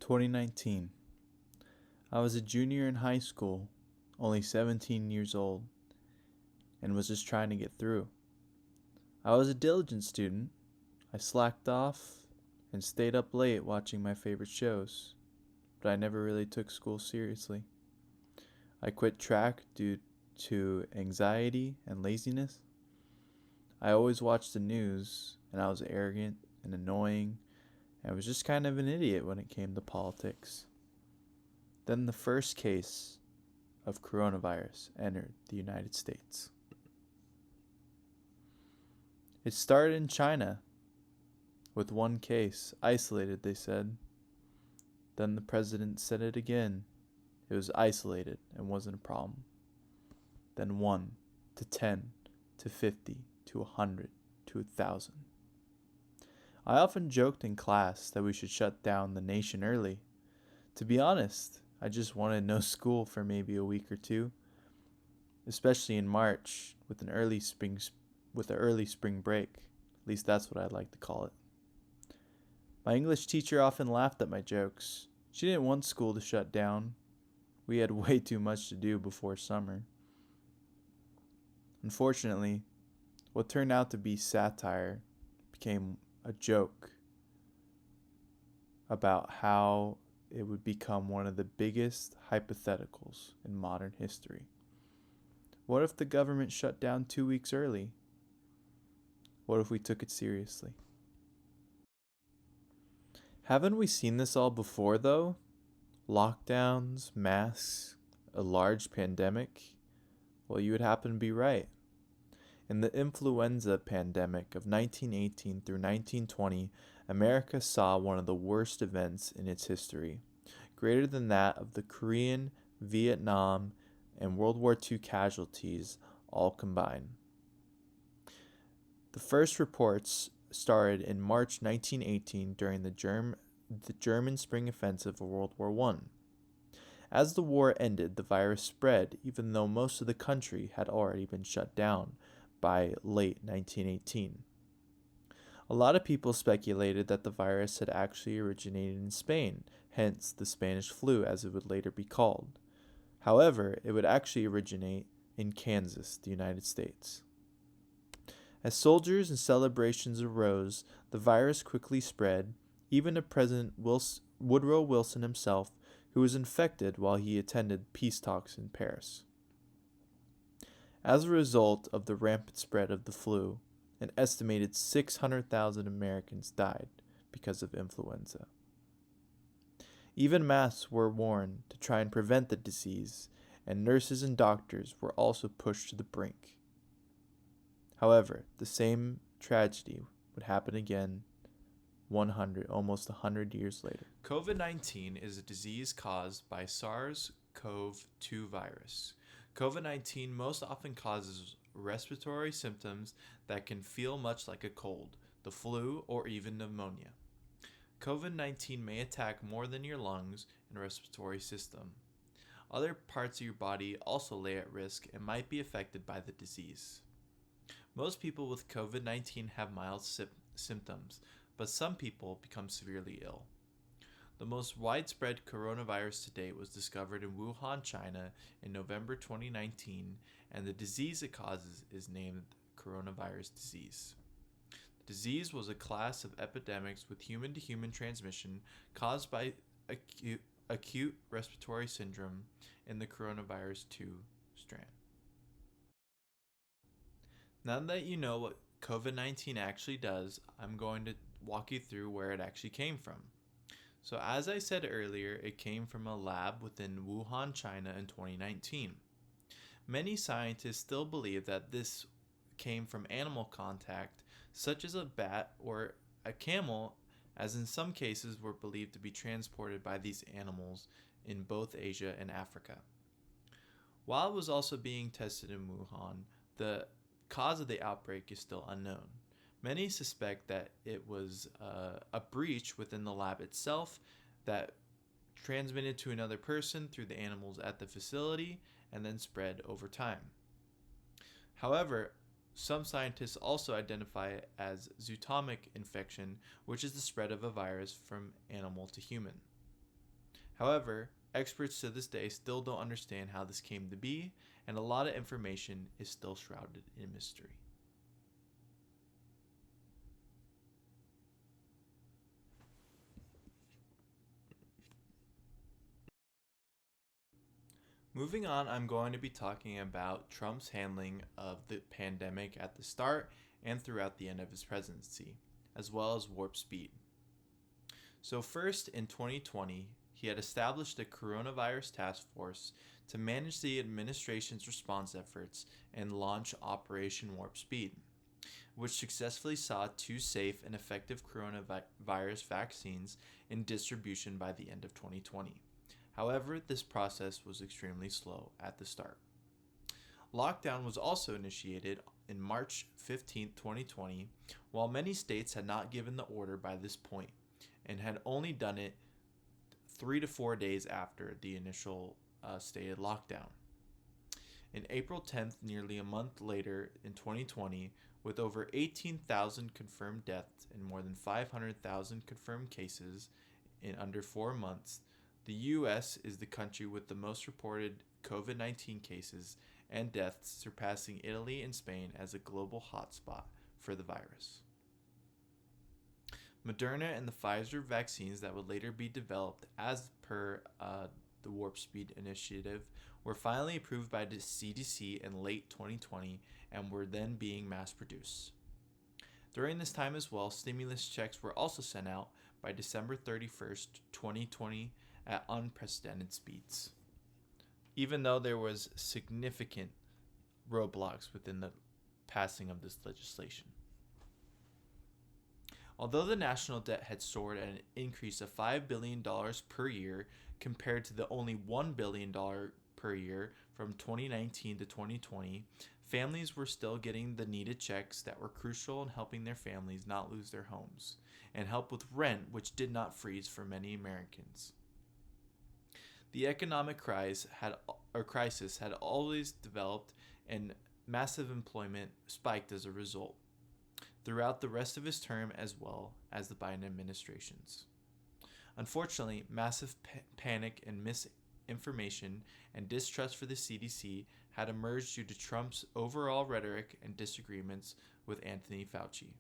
2019. I was a junior in high school, only 17 years old, and was just trying to get through. I was a diligent student. I slacked off and stayed up late watching my favorite shows, but I never really took school seriously. I quit track due to anxiety and laziness. I always watched the news, and I was arrogant and annoying, and I was just kind of an idiot when it came to politics. Then the first case of coronavirus entered the United States. It started in China with one case, isolated, they said. Then the president said it again. It was isolated and wasn't a problem. Then 1 to 10 to 50 to 100 to 1,000. I often joked in class that we should shut down the nation early. To be honest, I just wanted no school for maybe a week or two, especially in March with an early spring break. At least that's what I'd like to call it. My English teacher often laughed at my jokes. She didn't want school to shut down. We had way too much to do before summer. Unfortunately, what turned out to be satire became a joke about how it would become one of the biggest hypotheticals in modern history. What if the government shut down 2 weeks early? What if we took it seriously? Haven't we seen this all before, though? Lockdowns, masks, a large pandemic? Well, you would happen to be right. In the influenza pandemic of 1918 through 1920, America saw one of the worst events in its history, greater than that of the Korean, Vietnam, and World War II casualties all combined. The first reports started in March 1918 during the German Spring Offensive of World War I. As the war ended, the virus spread, even though most of the country had already been shut down by late 1918. A lot of people speculated that the virus had actually originated in Spain, hence the Spanish flu as it would later be called. However, it would actually originate in Kansas, the United States. As soldiers and celebrations arose, the virus quickly spread, even to President Woodrow Wilson himself, who was infected while he attended peace talks in Paris. As a result of the rampant spread of the flu, an estimated 600,000 Americans died because of influenza. Even masks were worn to try and prevent the disease, and nurses and doctors were also pushed to the brink. However, the same tragedy would happen again almost 100 years later. COVID-19 is a disease caused by SARS-CoV-2 virus. COVID-19 most often causes respiratory symptoms that can feel much like a cold, the flu, or even pneumonia. COVID-19 may attack more than your lungs and respiratory system. Other parts of your body also lay at risk and might be affected by the disease. Most people with COVID-19 have mild symptoms, but some people become severely ill. The most widespread coronavirus to date was discovered in Wuhan, China in November 2019, and the disease it causes is named coronavirus disease. The disease was a class of epidemics with human-to-human transmission caused by acute respiratory syndrome in the coronavirus 2 strand. Now that you know what COVID-19 actually does, I'm going to walk you through where it actually came from. So as I said earlier, it came from a lab within Wuhan, China in 2019. Many scientists still believe that this came from animal contact, such as a bat or a camel, as in some cases were believed to be transported by these animals in both Asia and Africa. While it was also being tested in Wuhan, the cause of the outbreak is still unknown. Many suspect that it was a breach within the lab itself that transmitted to another person through the animals at the facility and then spread over time. However, some scientists also identify it as zoonotic infection, which is the spread of a virus from animal to human. However, experts to this day still don't understand how this came to be, and a lot of information is still shrouded in mystery. Moving on, I'm going to be talking about Trump's handling of the pandemic at the start and throughout the end of his presidency, as well as warp speed. So, first, in 2020, he had established a coronavirus task force to manage the administration's response efforts and launch Operation Warp Speed, which successfully saw two safe and effective coronavirus vaccines in distribution by the end of 2020. However, this process was extremely slow at the start. Lockdown was also initiated in March 15, 2020, while many states had not given the order by this point and had only done it 3 to 4 days after the initial stated lockdown. In April 10th, nearly a month later in 2020, with over 18,000 confirmed deaths and more than 500,000 confirmed cases in under 4 months, the U.S. is the country with the most reported COVID-19 cases and deaths, surpassing Italy and Spain as a global hotspot for the virus. Moderna and the Pfizer vaccines that would later be developed as per the Warp Speed initiative were finally approved by the CDC in late 2020 and were then being mass produced. During this time as well, stimulus checks were also sent out by December 31st, 2020 at unprecedented speeds, even though there was significant roadblocks within the passing of this legislation. Although the national debt had soared at an increase of $5 billion per year compared to the only $1 billion per year from 2019 to 2020, families were still getting the needed checks that were crucial in helping their families not lose their homes, and help with rent, which did not freeze for many Americans. The economic crisis had always developed, and massive employment spiked as a result throughout the rest of his term as well as the Biden administration's. Unfortunately, massive panic and misinformation and distrust for the CDC had emerged due to Trump's overall rhetoric and disagreements with Anthony Fauci.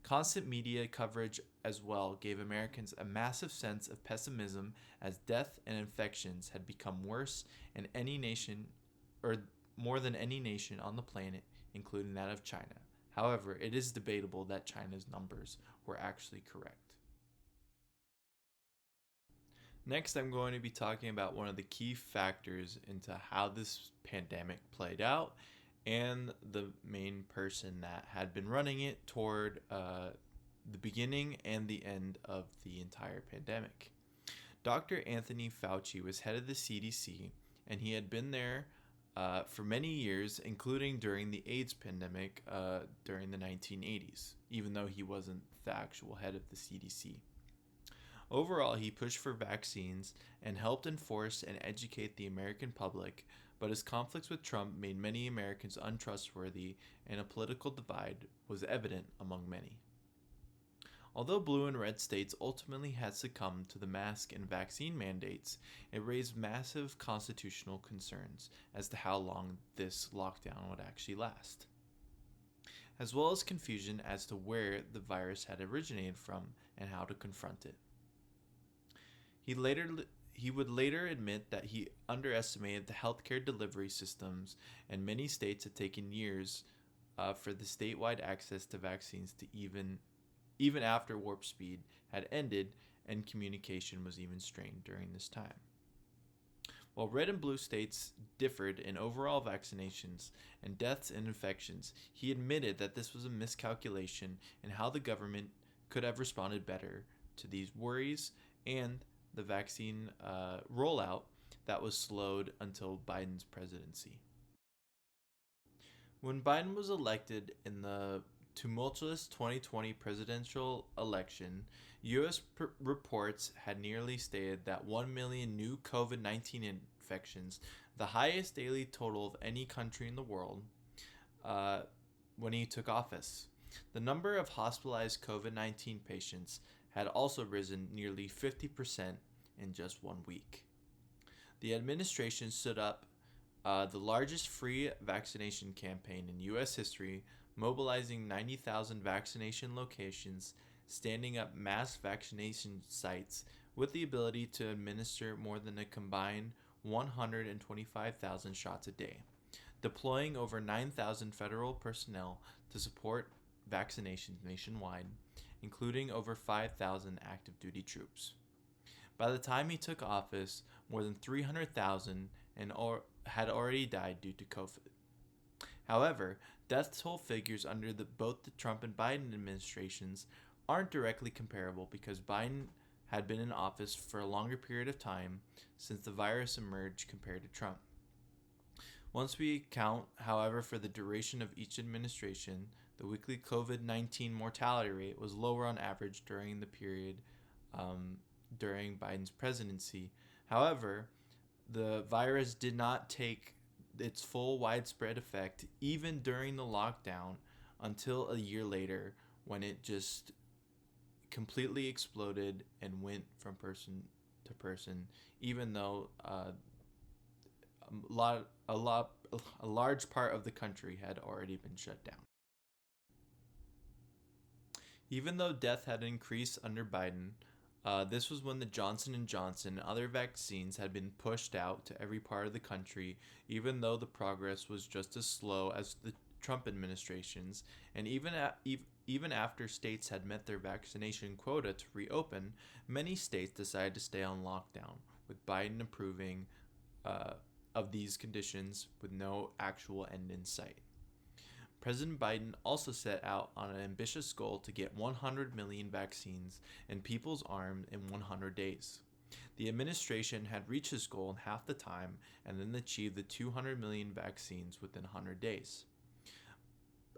Constant media coverage as well gave Americans a massive sense of pessimism as death and infections had become worse in any nation, or more than any nation on the planet, including that of China. However, it is debatable that China's numbers were actually correct. Next, I'm going to be talking about one of the key factors into how this pandemic played out and the main person that had been running it toward the beginning and the end of the entire pandemic. Dr. Anthony Fauci was head of the CDC, and he had been there for many years, including during the AIDS pandemic during the 1980s, even though he wasn't the actual head of the CDC. Overall, he pushed for vaccines and helped enforce and educate the American public, but his conflicts with Trump made many Americans untrustworthy, and a political divide was evident among many. Although blue and red states ultimately had succumbed to the mask and vaccine mandates, it raised massive constitutional concerns as to how long this lockdown would actually last, as well as confusion as to where the virus had originated from and how to confront it. He would later admit that he underestimated the healthcare delivery systems, and many states had taken years for the statewide access to vaccines to even after Warp Speed had ended and communication was even strained during this time. While red and blue states differed in overall vaccinations and deaths and infections, he admitted that this was a miscalculation and how the government could have responded better to these worries and the vaccine rollout that was slowed until Biden's presidency. When Biden was elected in the tumultuous 2020 presidential election, U.S. reports had nearly stated that 1 million new COVID-19 infections, the highest daily total of any country in the world, when he took office. The number of hospitalized COVID-19 patients had also risen nearly 50% in just 1 week. The administration stood up the largest free vaccination campaign in U.S. history, mobilizing 90,000 vaccination locations, standing up mass vaccination sites with the ability to administer more than a combined 125,000 shots a day, deploying over 9,000 federal personnel to support vaccinations nationwide, including over 5,000 active duty troops. By the time he took office, more than 300,000 had already died due to COVID. However, death toll figures under both the Trump and Biden administrations aren't directly comparable because Biden had been in office for a longer period of time since the virus emerged compared to Trump. Once we account, however, for the duration of each administration, the weekly COVID-19 mortality rate was lower on average during the period during Biden's presidency. However, the virus did not take its full widespread effect even during the lockdown until a year later, when it just completely exploded and went from person to person, even though a large part of the country had already been shut down. Even though death had increased under Biden, this was when the Johnson & Johnson and other vaccines had been pushed out to every part of the country, even though the progress was just as slow as the Trump administration's, and even after states had met their vaccination quota to reopen, many states decided to stay on lockdown, with Biden approving of these conditions with no actual end in sight. President Biden also set out on an ambitious goal to get 100 million vaccines in people's arms in 100 days. The administration had reached this goal in half the time and then achieved the 200 million vaccines within 100 days.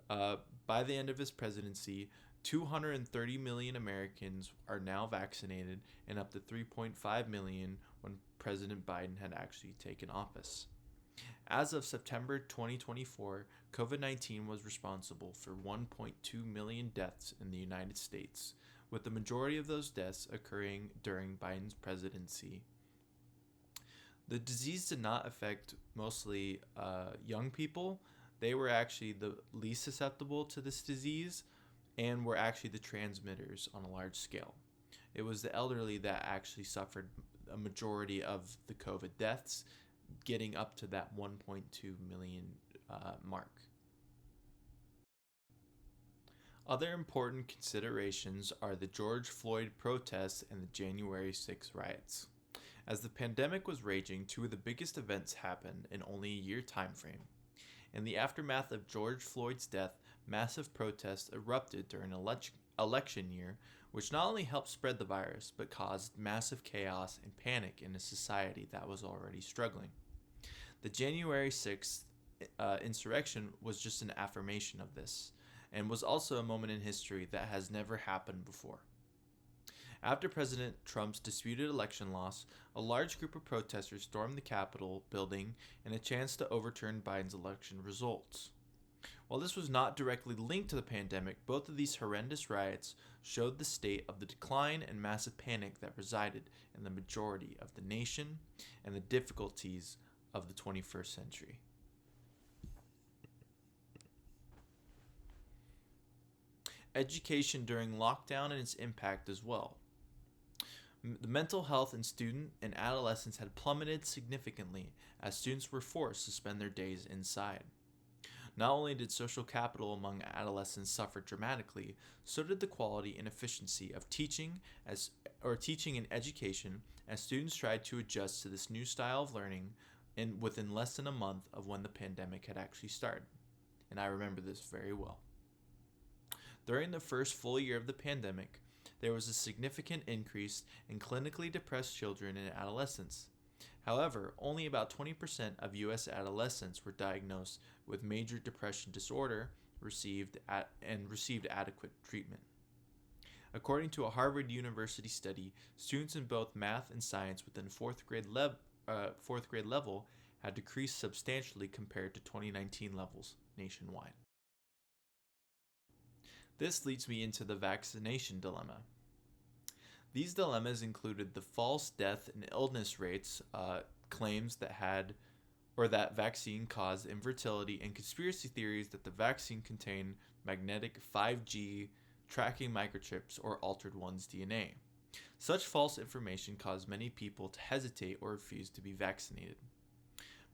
By the end of his presidency, 230 million Americans are now vaccinated, and up to 3.5 million when President Biden had actually taken office. As of September 2024, COVID-19 was responsible for 1.2 million deaths in the United States, with the majority of those deaths occurring during Biden's presidency. The disease did not affect mostly young people. They were actually the least susceptible to this disease and were actually the transmitters on a large scale. It was the elderly that actually suffered a majority of the COVID deaths, getting up to that 1.2 million mark. Other important considerations are the George Floyd protests and the January 6 riots. As the pandemic was raging, two of the biggest events happened in only a year time frame. In the aftermath of George Floyd's death, massive protests erupted during election year, which not only helped spread the virus, but caused massive chaos and panic in a society that was already struggling. The January 6th insurrection was just an affirmation of this, and was also a moment in history that has never happened before. After President Trump's disputed election loss, a large group of protesters stormed the Capitol building in a chance to overturn Biden's election results. While this was not directly linked to the pandemic, both of these horrendous riots showed the state of the decline and massive panic that resided in the majority of the nation and the difficulties of the 21st century. Education during lockdown and its impact as well. The mental health in student and adolescents had plummeted significantly as students were forced to spend their days inside. Not only did social capital among adolescents suffer dramatically, so did the quality and efficiency of teaching and education as students tried to adjust to this new style of learning within less than a month of when the pandemic had actually started. And I remember this very well. During the first full year of the pandemic, there was a significant increase in clinically depressed children and adolescents. However, only about 20% of U.S. adolescents were diagnosed with major depression disorder received adequate treatment. According to a Harvard University study, students in both math and science within fourth grade level had decreased substantially compared to 2019 levels nationwide. This leads me into the vaccination dilemma. These dilemmas included the false death and illness rates, claims that vaccine caused infertility, and conspiracy theories that the vaccine contained magnetic 5G tracking microchips or altered one's DNA. Such false information caused many people to hesitate or refuse to be vaccinated.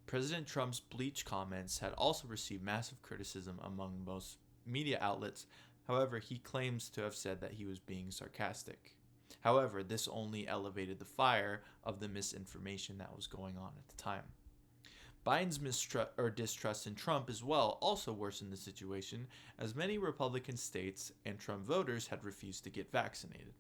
President Trump's bleach comments had also received massive criticism among most media outlets. However, he claims to have said that he was being sarcastic. However, this only elevated the fire of the misinformation that was going on at the time. Biden's distrust in Trump as well also worsened the situation, as many Republican states and Trump voters had refused to get vaccinated.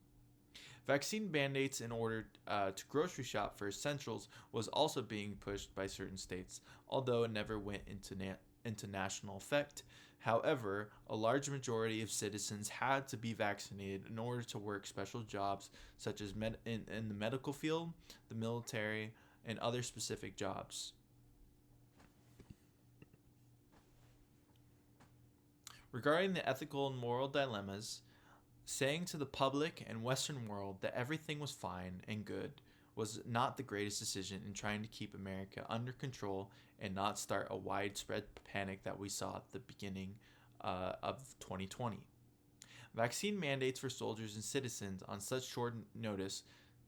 Vaccine mandates in order to grocery shop for essentials was also being pushed by certain states, although it never went into national effect. However, a large majority of citizens had to be vaccinated in order to work special jobs such as in the medical field, the military, and other specific jobs. Regarding the ethical and moral dilemmas, saying to the public and Western world that everything was fine and good was not the greatest decision in trying to keep America under control and not start a widespread panic that we saw at the beginning of 2020. Vaccine mandates for soldiers and citizens on such short notice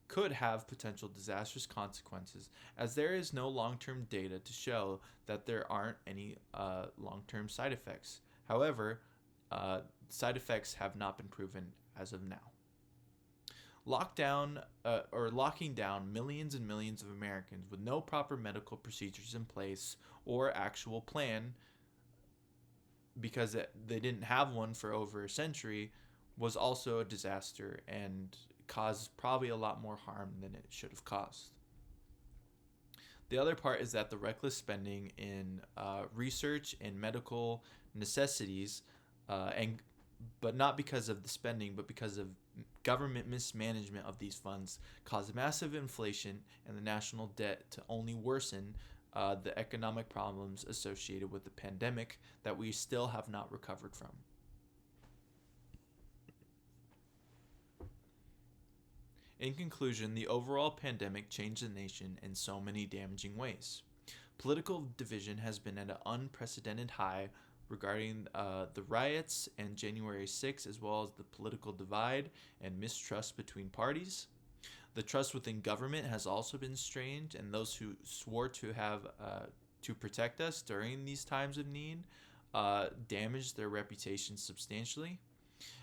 could have potential disastrous consequences, as there is no long-term data to show that there aren't any long-term side effects. However, side effects have not been proven as of now. Locking down millions and millions of Americans with no proper medical procedures in place or actual plan, because they didn't have one for over a century, was also a disaster and caused probably a lot more harm than it should have caused. The other part is that the reckless spending in research and medical necessities, but not because of the spending, but because of government mismanagement of these funds, caused massive inflation and the national debt to only worsen the economic problems associated with the pandemic that we still have not recovered from. In conclusion, the overall pandemic changed the nation in so many damaging ways. Political division has been at an unprecedented high regarding the riots and January 6th, as well as the political divide and mistrust between parties. The trust within government has also been strained, and those who swore to have to protect us during these times of need damaged their reputation substantially.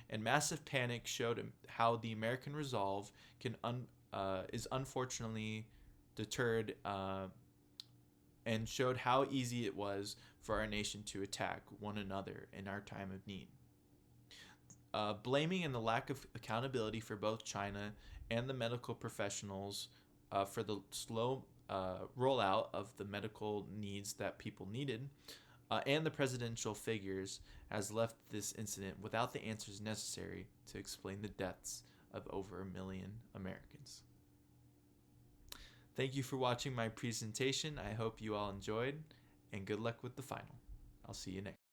And massive panic showed how the American resolve is unfortunately deterred, and showed how easy it was for our nation to attack one another in our time of need. Blaming and the lack of accountability for both China and the medical professionals for the slow rollout of the medical needs that people needed, and the presidential figures, has left this incident without the answers necessary to explain the deaths of over 1 million Americans. Thank you for watching my presentation. I hope you all enjoyed, and good luck with the final. I'll see you next.